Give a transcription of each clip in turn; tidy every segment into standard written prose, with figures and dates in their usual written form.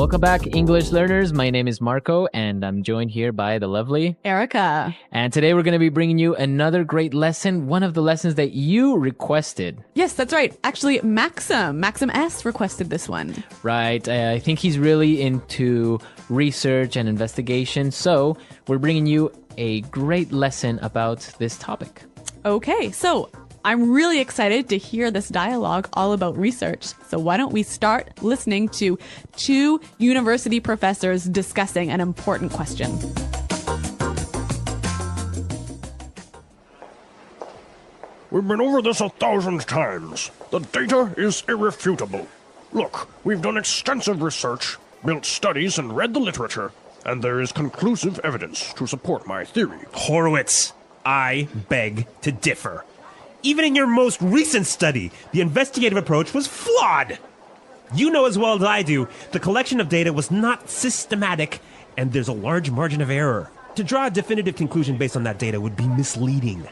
Welcome back, English learners. My name is Marco, and I'm joined here by the lovely Erica. And today we're going to be bringing you another great lesson, one of the lessons that you requested. Yes, that's right. Actually, Maxim S requested this one. Right. I think he's really into research and investigation, so we're bringing you a great lesson about this topic. Okay, so I'm really excited to hear this dialogue all about research. So why don't we start listening to two university professors discussing an important question. We've been over this 1,000 times. The data is irrefutable. Look, we've done extensive research, built studies, and read the literature, and there is conclusive evidence to support my theory. Horowitz, I beg to differ. Even in your most recent study, the investigative approach was flawed. You know as well as I do, the collection of data was not systematic, and there's a large margin of error. To draw a definitive conclusion based on that data would be misleading.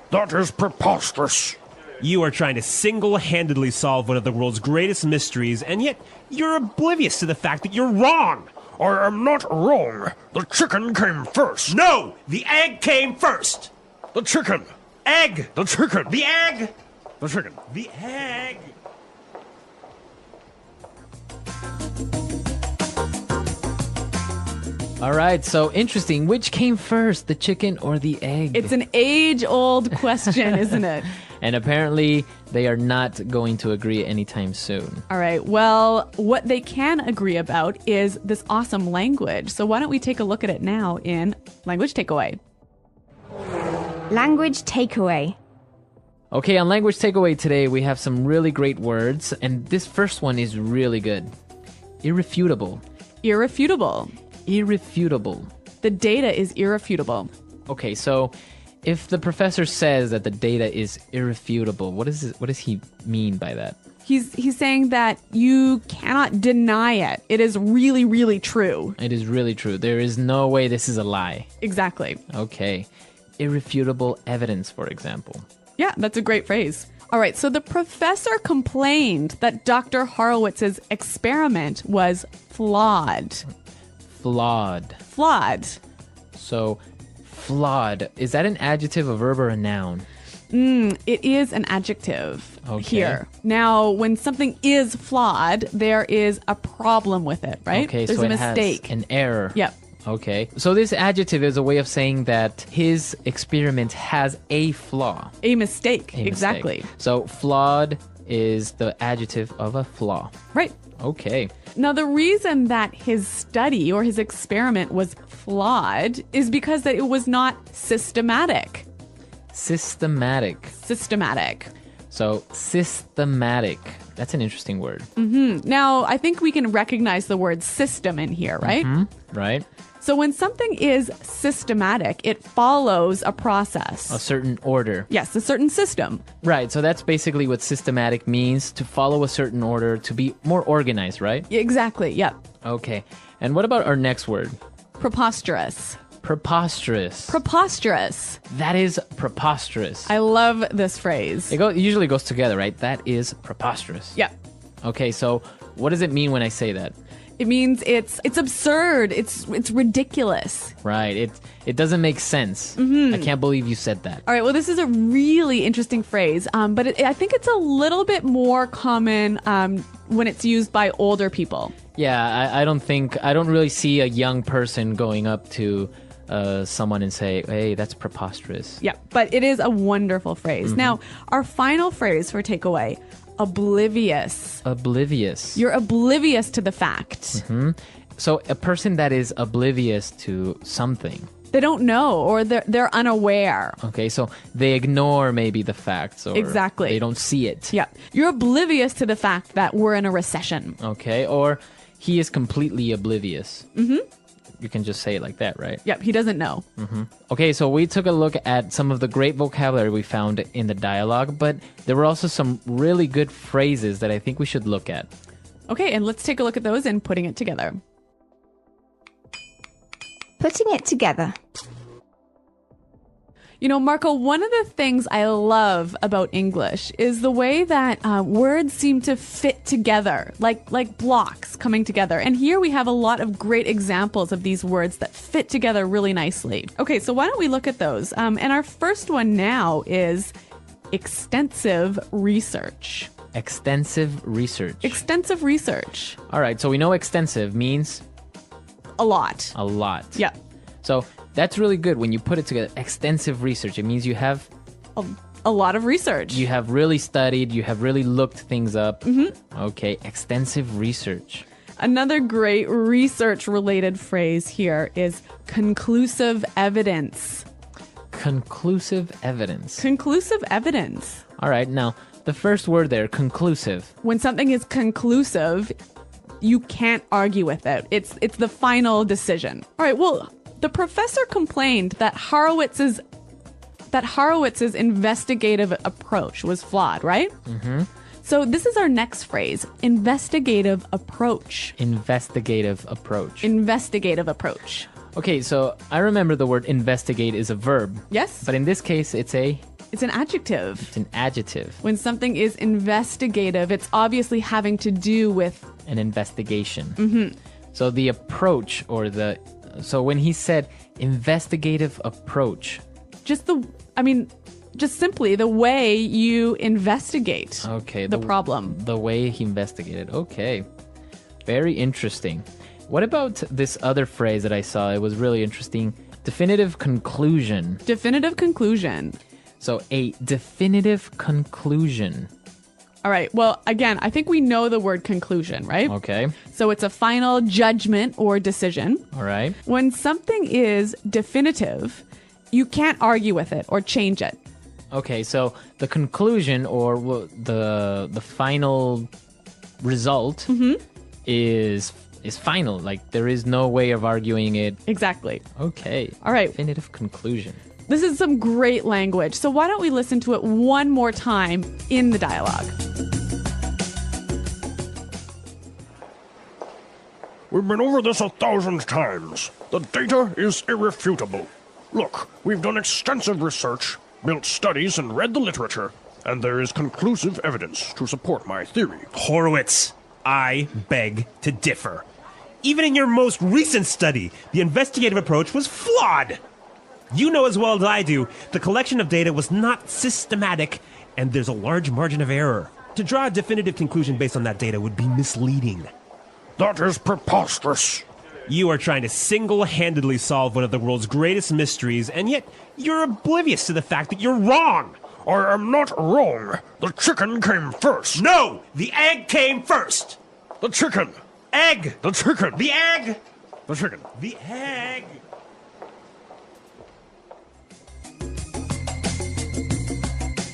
That is preposterous. You are trying to single-handedly solve one of the world's greatest mysteries, and yet you're oblivious to the fact that you're wrong. I am not wrong. The chicken came first. No! The egg came first! The chicken. Egg! The chicken. The egg! The chicken. The egg! All right, so interesting. Which came first, the chicken or the egg? It's an age-old question, isn't it? And apparently, they are not going to agree anytime soon. All right, well, what they can agree about is this awesome language. So why don't we take a look at it now in Language Takeaway. Language takeaway. Okay, on Language Takeaway today, we have some really great words, and this first one is really good. Irrefutable. Irrefutable. Irrefutable. The data is irrefutable. Okay, so if the professor says that the data is irrefutable, what does he mean by that? He's saying that you cannot deny it. It is really, really true. It is really true. There is no way this is a lie. Exactly. Okay. Irrefutable evidence, for example. Yeah, that's a great phrase. All right, so the professor complained that Dr. Horowitz's experiment was flawed. Flawed. Flawed. So, flawed. Is that an adjective, a verb, or a noun? It is an adjective here. Now, when something is flawed, there is a problem with it, right? Okay, There's so a it mistake. has an error. Yep. Okay. So this adjective is a way of saying that his experiment has a flaw. A mistake. A mistake. Exactly. So flawed is the adjective of a flaw. Right. Okay. Now, the reason that his study or his experiment was flawed is because that it was not systematic. Systematic. Systematic. So systematic. That's an interesting word. Now, I think we can recognize the word system in here, right? Right? So when something is systematic, it follows a process. A certain order. Yes, a certain system. Right. So that's basically what systematic means, to follow a certain order, to be more organized, right? Exactly, yep. Okay. And what about our next word? Preposterous. Preposterous. Preposterous. That is preposterous. I love this phrase. It usually goes together, right? That is preposterous. Yep. Okay, so what does it mean when I say that? It means it's absurd. It's ridiculous. Right. It doesn't make sense. I can't believe you said that. All right. Well, this is a really interesting phrase, but I think it's a little bit more common when it's used by older people. Yeah, I don't really see a young person going up to someone and say, hey, that's preposterous. Yeah, but it is a wonderful phrase. Now, our final phrase for takeaway, oblivious. Oblivious. You're oblivious to the fact. So a person that is oblivious to something. They don't know, or they're unaware. Okay, so they ignore maybe the facts, or Exactly. they don't see it. Yeah, you're oblivious to the fact that we're in a recession. Okay, or he is completely oblivious. You can just say it like that, right? Yep, he doesn't know. Okay, so we took a look at some of the great vocabulary we found in the dialogue, but there were also some really good phrases that I think we should look at. Okay, and let's take a look at those and putting it together. Putting it together. You know, Marco, one of the things I love about English is the way that words seem to fit together, like blocks coming together. And here we have a lot of great examples of these words that fit together really nicely. Okay, so why don't we look at those? And our first one now is extensive research. Extensive research. Extensive research. All right, so we know extensive means A lot. a lot. Yeah. So that's really good when you put it together. Extensive research. It means you have A lot of research. you have really studied, you have really looked things up. Okay, extensive research. Another great research-related phrase here is conclusive evidence. Conclusive evidence. Conclusive evidence. All right, now the first word there, conclusive. When something is conclusive, you can't argue with it. It's the final decision. All right, well, the professor complained that Horowitz' investigative approach was flawed, right? Mm-hmm. So this is our next phrase, investigative approach. Investigative approach. Investigative approach. Okay, so I remember the word investigate is a verb. Yes? But in this case, it's It's an adjective. an adjective, When something is investigative, it's obviously having to do with... an investigation. Mm-hmm. So the approach so when he said investigative approach. just simply the way you investigate Okay. the problem. The way he investigated. Okay. Very interesting. What about this other phrase that I saw? It was really interesting. Definitive conclusion. Definitive conclusion. So a definitive conclusion. All right. Well, again, I think we know the word conclusion, right? Okay. So it's a final judgment or decision. All right. When something is definitive, you can't argue with it or change it. Okay, so the conclusion or the final result is final. Like there is no way of arguing it. Exactly. Okay. All right. Definitive conclusion. This is some great language. So why don't we listen to it one more time in the dialogue? We've been over this 1,000 times. The data is irrefutable. Look, we've done extensive research, built studies, and read the literature, and there is conclusive evidence to support my theory. Horowitz, I beg to differ. Even in your most recent study, the investigative approach was flawed. You know as well as I do, the collection of data was not systematic, and there's a large margin of error. To draw a definitive conclusion based on that data would be misleading. That is preposterous. You are trying to single-handedly solve one of the world's greatest mysteries, and yet you're oblivious to the fact that you're wrong. I am not wrong. The chicken came first. No! The egg came first! The chicken. Egg! The chicken. The egg! The chicken. The egg!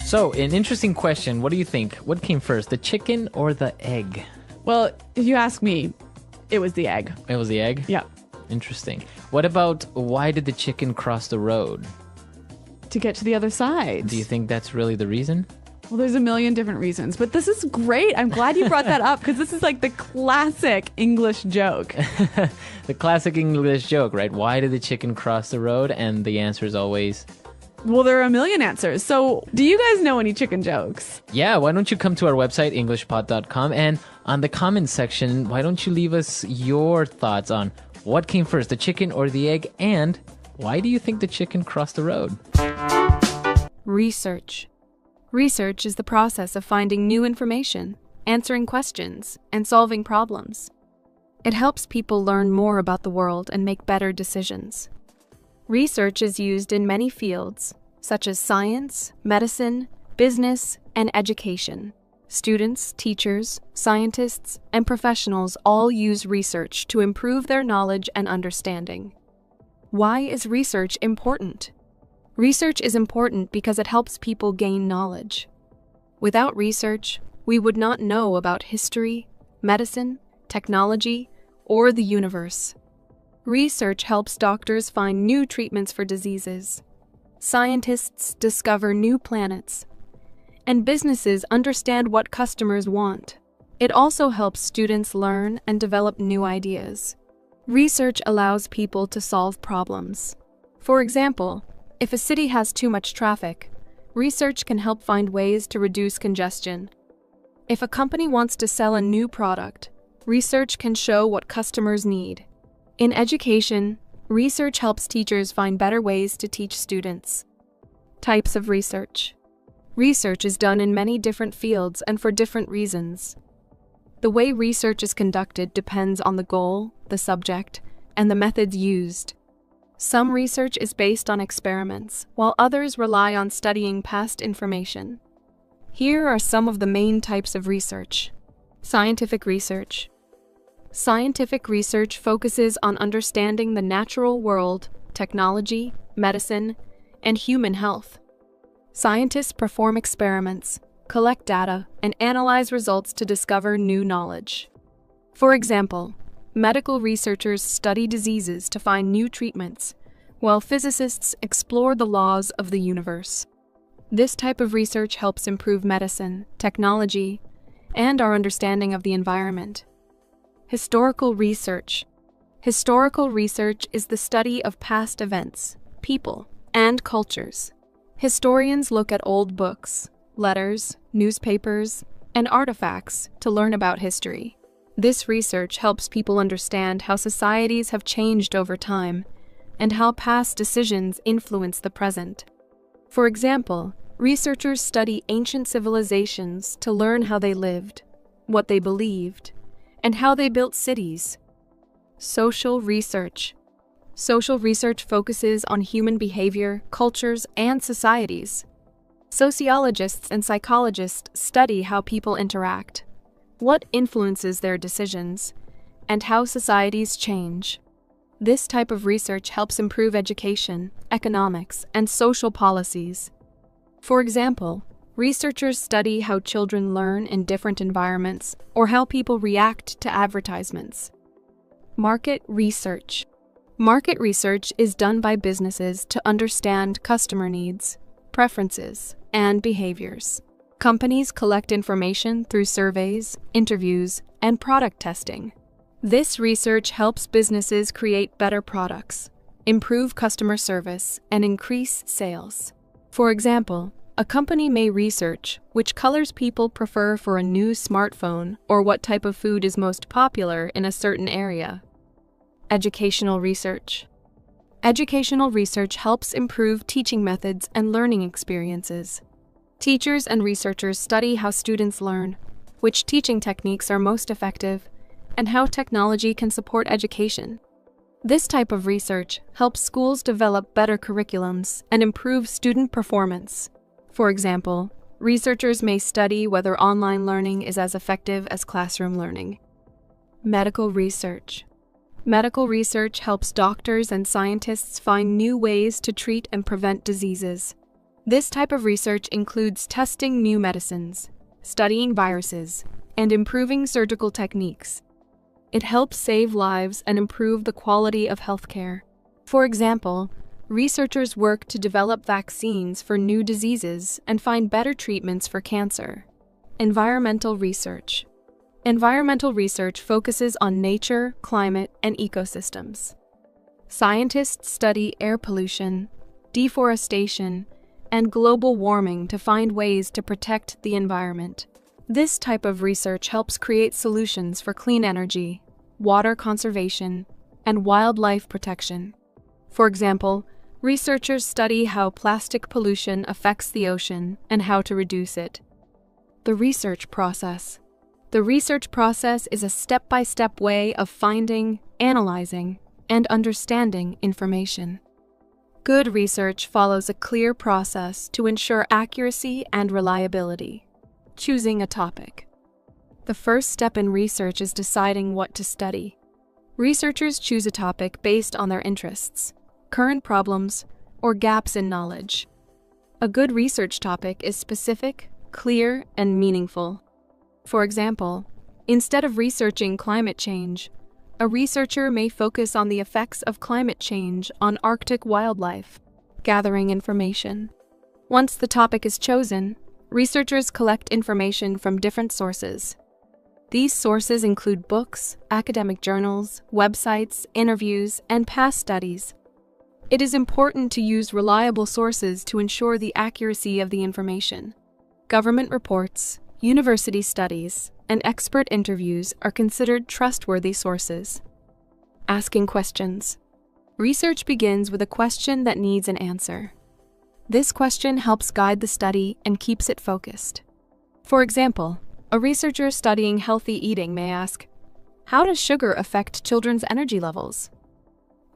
So, an interesting question. What do you think? What came first, the chicken or the egg? Well, if you ask me, it was the egg. It was the egg? Yeah. Interesting. What about why did the chicken cross the road? To get to the other side. Do you think that's really the reason? Well, there's a million different reasons, but this is great. I'm glad you brought that up because this is like the classic English joke. The classic English joke, right? Why did the chicken cross the road? And the answer is always... Well, there are a million answers. So do you guys know any chicken jokes? Yeah, why don't you come to our website, EnglishPod.com, and on the comments section, why don't you leave us your thoughts on what came first, the chicken or the egg, and why do you think the chicken crossed the road? Research. Research is the process of finding new information, answering questions, and solving problems. It helps people learn more about the world and make better decisions. Research is used in many fields, such as science, medicine, business, and education. Students, teachers, scientists, and professionals all use research to improve their knowledge and understanding. Why is research important? Research is important because it helps people gain knowledge. Without research, we would not know about history, medicine, technology, or the universe. Research helps doctors find new treatments for diseases. Scientists discover new planets. And businesses understand what customers want. It also helps students learn and develop new ideas. Research allows people to solve problems. For example, If a city has too much traffic, research can help find ways to reduce congestion. If a company wants to sell a new product, research can show what customers need. In education, research helps teachers find better ways to teach students. Types of research. Research is done in many different fields and for different reasons. The way research is conducted depends on the goal, the subject, and the methods used. Some research is based on experiments, while others rely on studying past information. Here are some of the main types of research. Scientific research. Scientific research focuses on understanding the natural world, technology, medicine, and human health. Scientists perform experiments, collect data, and analyze results to discover new knowledge. For example, medical researchers study diseases to find new treatments, while physicists explore the laws of the universe. This type of research helps improve medicine, technology, and our understanding of the environment. Historical research. Historical research is the study of past events, people, and cultures. Historians look at old books, letters, newspapers, and artifacts to learn about history. This research helps people understand how societies have changed over time and how past decisions influence the present. For example, researchers study ancient civilizations to learn how they lived, what they believed, and how they built cities. Social research. Social research focuses on human behavior, cultures, and societies. Sociologists and psychologists study how people interact, what influences their decisions, and how societies change. This type of research helps improve education, economics, and social policies. For example, researchers study how children learn in different environments or how people react to advertisements. Market research. Market research is done by businesses to understand customer needs, preferences, and behaviors. Companies collect information through surveys, interviews, and product testing. This research helps businesses create better products, improve customer service, and increase sales. For example, a company may research which colors people prefer for a new smartphone or what type of food is most popular in a certain area. Educational research. Educational research helps improve teaching methods and learning experiences. Teachers and researchers study how students learn, which teaching techniques are most effective, and how technology can support education. This type of research helps schools develop better curriculums and improve student performance. For example, researchers may study whether online learning is as effective as classroom learning. Medical research. Medical research helps doctors and scientists find new ways to treat and prevent diseases. This type of research includes testing new medicines, studying viruses, and improving surgical techniques. It helps save lives and improve the quality of healthcare. For example, researchers work to develop vaccines for new diseases and find better treatments for cancer. Environmental research. Environmental research focuses on nature, climate, and ecosystems. Scientists study air pollution, deforestation, and global warming to find ways to protect the environment. This type of research helps create solutions for clean energy, water conservation, and wildlife protection. For example, researchers study how plastic pollution affects the ocean and how to reduce it. The research process. The research process is a step-by-step way of finding, analyzing, and understanding information. Good research follows a clear process to ensure accuracy and reliability. Choosing a topic. The first step in research is deciding what to study. Researchers choose a topic based on their interests, current problems, or gaps in knowledge. A good research topic is specific, clear, and meaningful. For example, instead of researching climate change, a researcher may focus on the effects of climate change on Arctic wildlife, gathering information. Once the topic is chosen, researchers collect information from different sources. These sources include books, academic journals, websites, interviews, and past studies. It is important to use reliable sources to ensure the accuracy of the information. Government reports, university studies, and expert interviews are considered trustworthy sources. Asking questions. Research begins with a question that needs an answer. This question helps guide the study and keeps it focused. For example, a researcher studying healthy eating may ask, "How does sugar affect children's energy levels?"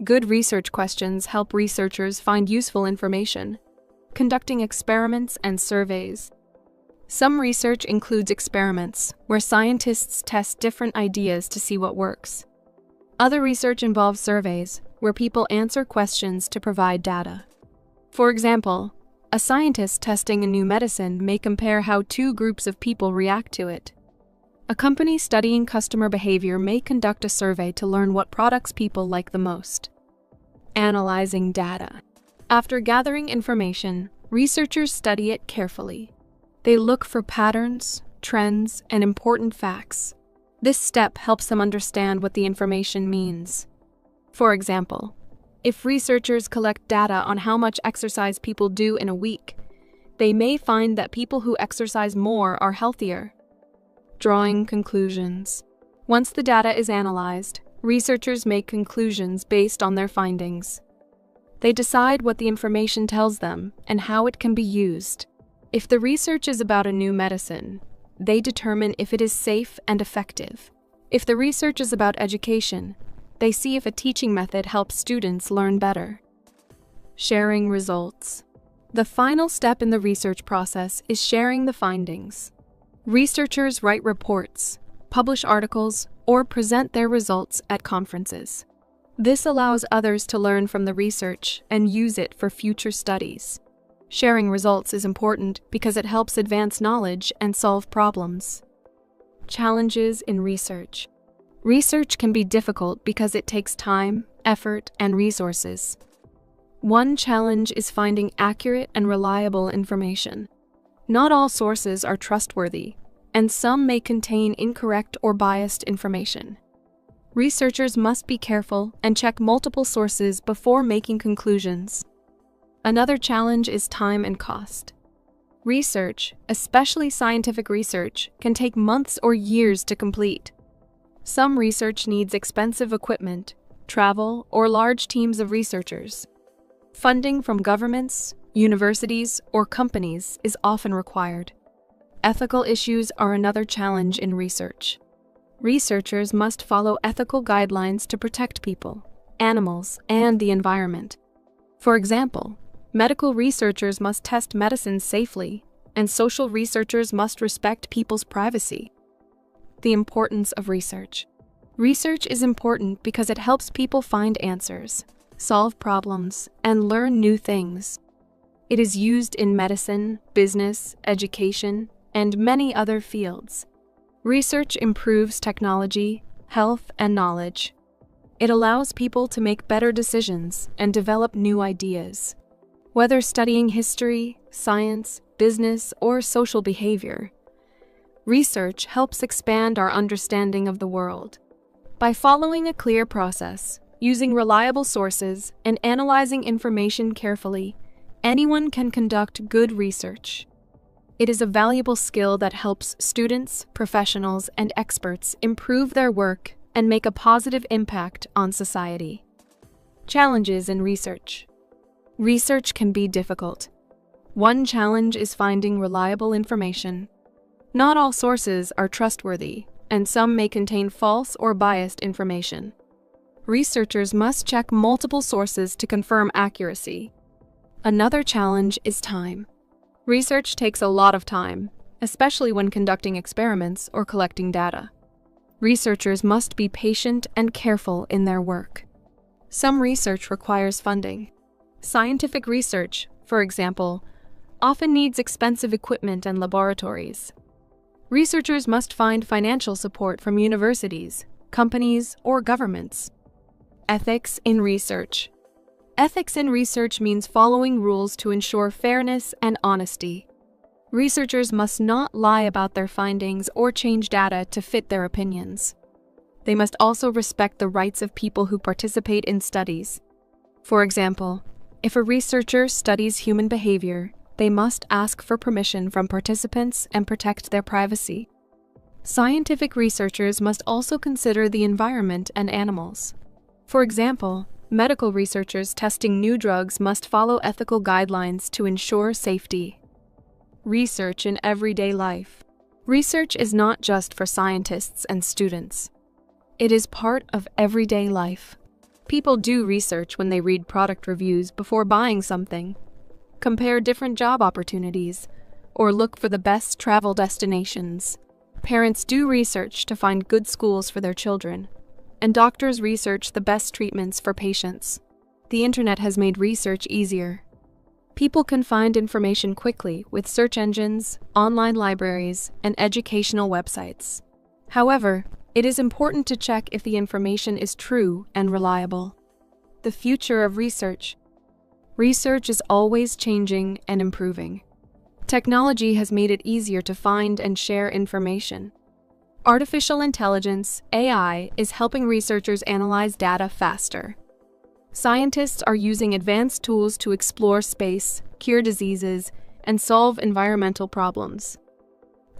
Good research questions help researchers find useful information, conducting experiments and surveys. Some research includes experiments where scientists test different ideas to see what works. Other research involves surveys where people answer questions to provide data. For example, a scientist testing a new medicine may compare how two groups of people react to it. A company studying customer behavior may conduct a survey to learn what products people like the most. Analyzing data. After gathering information, researchers study it carefully. They look for patterns, trends, and important facts. This step helps them understand what the information means. For example, if researchers collect data on how much exercise people do in a week, they may find that people who exercise more are healthier. Drawing conclusions. Once the data is analyzed, researchers make conclusions based on their findings. They decide what the information tells them and how it can be used. If the research is about a new medicine, they determine if it is safe and effective. If the research is about education, they see if a teaching method helps students learn better. Sharing results. The final step in the research process is sharing the findings. Researchers write reports, publish articles, or present their results at conferences. This allows others to learn from the research and use it for future studies. Sharing results is important because it helps advance knowledge and solve problems. Challenges in research. Research can be difficult because it takes time, effort, and resources. One challenge is finding accurate and reliable information. Not all sources are trustworthy, and some may contain incorrect or biased information. Researchers must be careful and check multiple sources before making conclusions. Another challenge is time and cost. Research, especially scientific research, can take months or years to complete. Some research needs expensive equipment, travel, or large teams of researchers. Funding from governments, universities, or companies is often required. Ethical issues are another challenge in research. Researchers must follow ethical guidelines to protect people, animals, and the environment. For example, medical researchers must test medicines safely, and social researchers must respect people's privacy. The importance of research. Research is important because it helps people find answers, solve problems, and learn new things. It is used in medicine, business, education, and many other fields. Research improves technology, health, and knowledge. It allows people to make better decisions and develop new ideas. Whether studying history, science, business, or social behavior, research helps expand our understanding of the world. By following a clear process, using reliable sources, and analyzing information carefully, anyone can conduct good research. It is a valuable skill that helps students, professionals, and experts improve their work and make a positive impact on society. Challenges in research. Research can be difficult. One challenge is finding reliable information. Not all sources are trustworthy, and some may contain false or biased information. Researchers must check multiple sources to confirm accuracy. Another challenge is time. Research takes a lot of time, especially when conducting experiments or collecting data. Researchers must be patient and careful in their work. Some research requires funding. Scientific research, for example, often needs expensive equipment and laboratories. Researchers must find financial support from universities, companies, or governments. Ethics in research. Ethics in research means following rules to ensure fairness and honesty. Researchers must not lie about their findings or change data to fit their opinions. They must also respect the rights of people who participate in studies. For example, if a researcher studies human behavior, they must ask for permission from participants and protect their privacy. Scientific researchers must also consider the environment and animals. For example, medical researchers testing new drugs must follow ethical guidelines to ensure safety. Research in everyday life. Research is not just for scientists and students. It is part of everyday life. People do research when they read product reviews before buying something, compare different job opportunities, or look for the best travel destinations. Parents do research to find good schools for their children, and doctors research the best treatments for patients. The internet has made research easier. People can find information quickly with search engines, online libraries, and educational websites. However, it is important to check if the information is true and reliable. The future of research. Research is always changing and improving. Technology has made it easier to find and share information. Artificial intelligence, AI, is helping researchers analyze data faster. Scientists are using advanced tools to explore space, cure diseases, and solve environmental problems.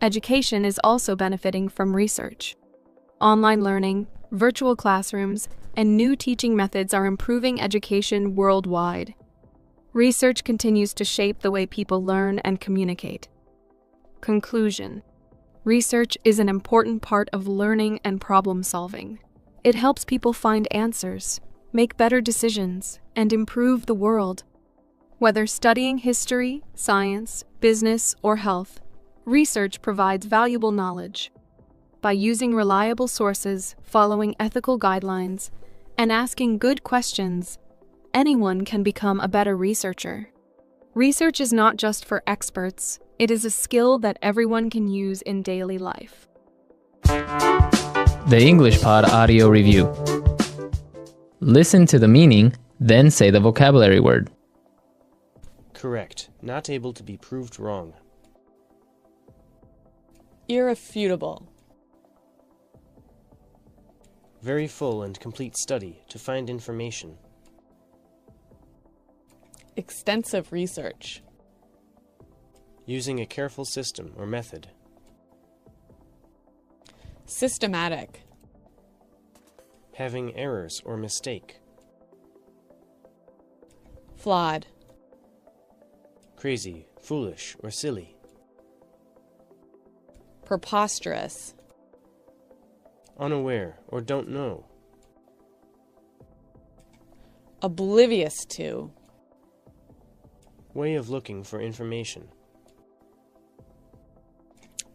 Education is also benefiting from research. Online learning, virtual classrooms, and new teaching methods are improving education worldwide. Research continues to shape the way people learn and communicate. Conclusion. Research is an important part of learning and problem solving. It helps people find answers, make better decisions, and improve the world. Whether studying history, science, business, or health, research provides valuable knowledge. By using reliable sources, following ethical guidelines, and asking good questions, anyone can become a better researcher. Research is not just for experts, it is a skill that everyone can use in daily life. The English Pod Audio Review. Listen to the meaning, then say the vocabulary word. Correct. Not able to be proved wrong. Irrefutable. Very full and complete study to find information. Extensive research. Using a careful system or method. Systematic. Having errors or mistake. Flawed. Crazy, foolish, or silly. Preposterous. Unaware or don't know. Oblivious to. Way of looking for information.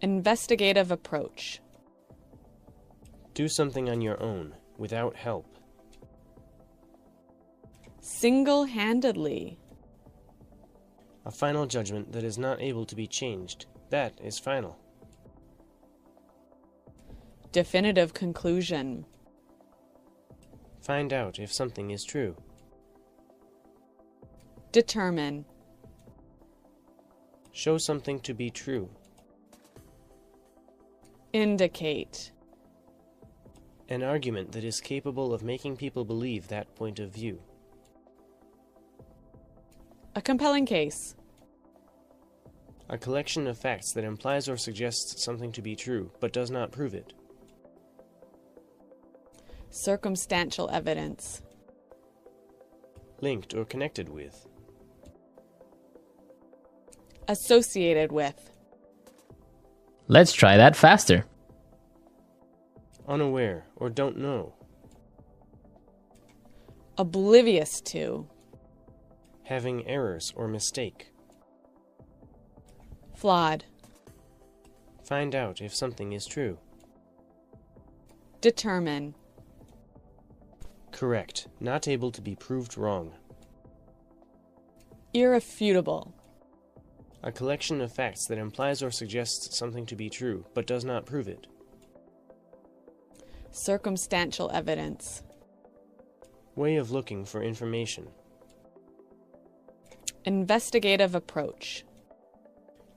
Investigative approach. Do something on your own, without help. Single-handedly. A final judgment that is not able to be changed. That is final. Definitive conclusion. Find out if something is true. Determine. Show something to be true. Indicate. An argument that is capable of making people believe that point of view. A compelling case. A collection of facts that implies or suggests something to be true, but does not prove it. Circumstantial evidence. Linked or connected with. Associated with. Let's try that faster. Unaware or don't know. Oblivious to. Having errors or mistake. Flawed. Find out if something is true. Determine. Correct. Not able to be proved wrong. Irrefutable. A collection of facts that implies or suggests something to be true, but does not prove it. Circumstantial evidence. Way of looking for information. Investigative approach.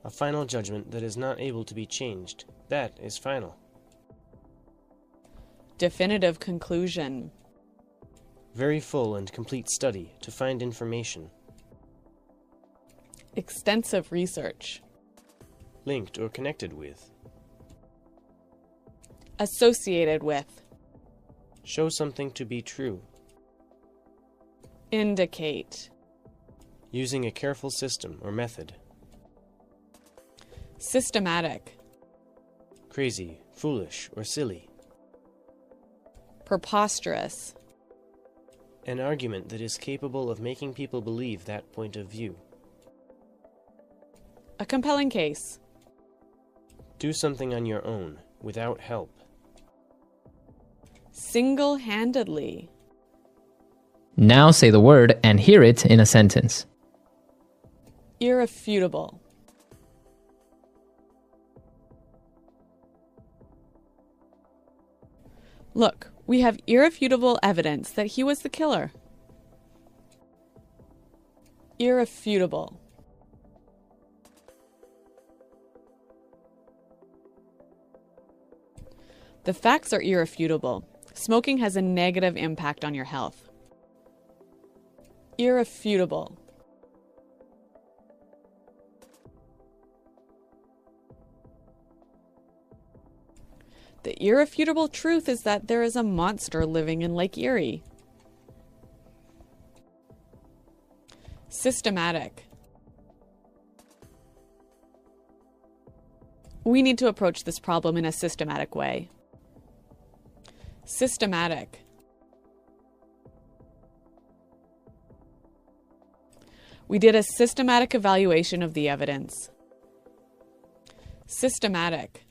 A final judgment that is not able to be changed. That is final. Definitive conclusion. Very full and complete study to find information. Extensive research. Linked or connected with. Associated with. Show something to be true. Indicate. Using a careful system or method. Systematic. Crazy, foolish, or silly. Preposterous. An argument that is capable of making people believe that point of view. A compelling case. Do something on your own, without help. Single-handedly. Now say the word and hear it in a sentence. Irrefutable. Look, we have irrefutable evidence that he was the killer. Irrefutable. The facts are irrefutable. Smoking has a negative impact on your health. Irrefutable. The irrefutable truth is that there is a monster living in Lake Erie. Systematic. We need to approach this problem in a systematic way. Systematic. We did a systematic evaluation of the evidence. Systematic.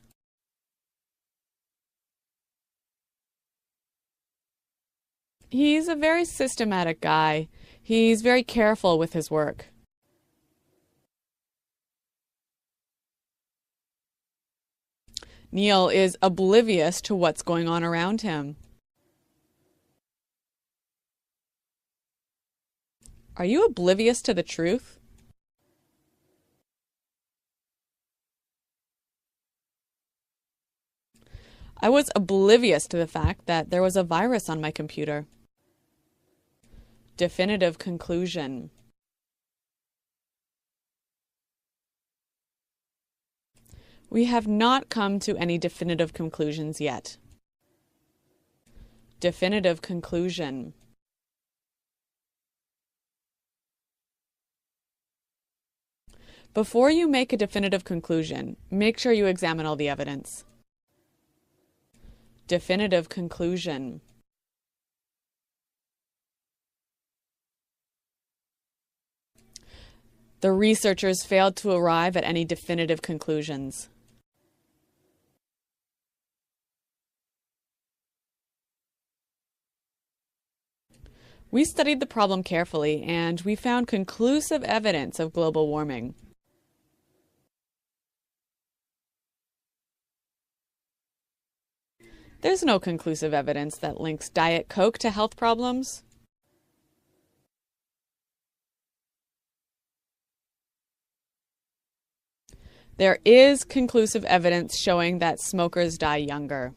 He's a very systematic guy. He's very careful with his work. Neil is oblivious to what's going on around him. Are you oblivious to the truth? I was oblivious to the fact that there was a virus on my computer. Definitive conclusion. We have not come to any definitive conclusions yet. Definitive conclusion. Before you make a definitive conclusion, make sure you examine all the evidence. Definitive conclusion. The researchers failed to arrive at any definitive conclusions. We studied the problem carefully, and we found conclusive evidence of global warming. There's no conclusive evidence that links Diet Coke to health problems. There is conclusive evidence showing that smokers die younger.